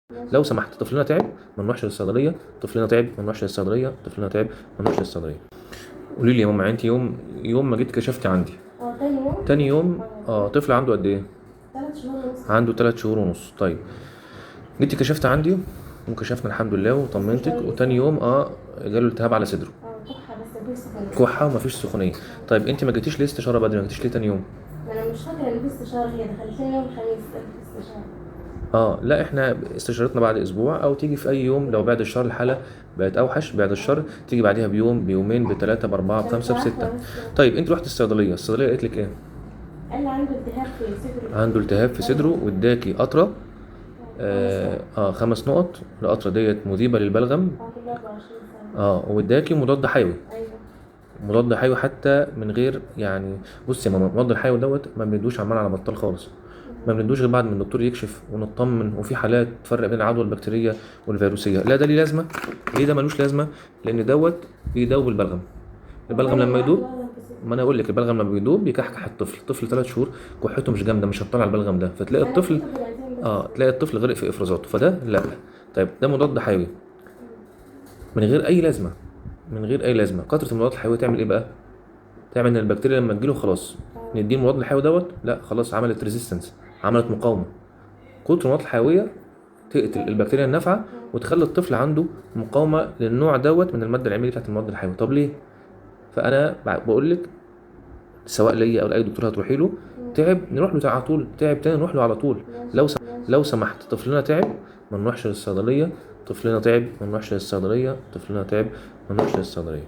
لو سمحت طفلنا تعب ما نروحش للصيدليه، طفلنا تعب ما نروحش للصيدليه، طفلنا تعب ما نروحش للصيدليه. قولي لي يا ماما، انت يوم ما جيت كشفتي عندي تاني يوم طفل عنده قد ايه؟ 3 شهور ونص. عنده 3 شهور ونص. طيب جيتي كشفت عندي وكشفنا الحمد لله وطمنتك، وتاني يوم جاله التهاب على صدره، كحة بس مفيش سخونية. كحه ومفيش سخونيه. طيب انت ما جيتيش ليه استشاره بدري؟ ما جيتيش ليه تاني يوم؟ ما انا مش فاكرة ان في استشارة، هي دخلتني يوم الخميس استشارة. لا احنا استشارتنا بعد اسبوع، او تيجي في اي يوم. لو بعد الشهر الحاله بقت اوحش، بعد الشهر تيجي بعديها بيوم، بيومين، بثلاثه، باربعه، بخمسه، بسته. طيب انت رحت الصيدليه قالت لك ايه؟ قال لي عنده التهاب في صدره. عنده التهاب في صدره، واداكي قطره 5 نقط. القطره ديت مذيبه للبلغم. كل 24 ساعة. واداكي مضاد حيوي. ايوه. مضاد حيوي حتى من غير يعني. بص يا ماما، المضاد الحيوي دوت ما بندوش عمال على بطال خالص، ما بندوش غير بعد ما الدكتور يكشف ونطمن، وفي حالات تفرق بين العدوى البكتيريه والفيروسيه. لا ده ليه لازمه، ليه ده ملوش لازمه؟ لان دوت بيدوب البلغم. البلغم لما يدوب، ما انا اقول لك، البلغم لما بيدوب بيكحكح طفل 3 شهور، كحته مش جامده، مش هتطلع البلغم ده، فتلاقي الطفل تلاقي الطفل غرق في افرازاته، فده لا. طيب ده مضاد حيوي من غير اي لازمه، من غير اي لازمه. كتره المضادات الحيويه تعمل ايه بقى؟ تعمل ان البكتيريا لما تجيله خلاص نديه المضاد الحيوي دوت، لا خلاص عملت ريزيستنس، عملت مقاومه. كتر المضادات الحيويه تقتل البكتيريا النافعه وتخلي الطفل عنده مقاومه للنوع دوت من الماده العمليه بتاعت المضاد الحيوي. طب ليه؟ فانا بقول لك، سواء ليا او لاي دكتور هتروحي له، تعب نروح له على طول، تعب تاني نروح له على طول. لو سمحت طفلنا تعب ما نروحش للصيدليه، طفلنا تعب ما نروحش للصيدليه، طفلنا تعب ما نروحش للصيدليه.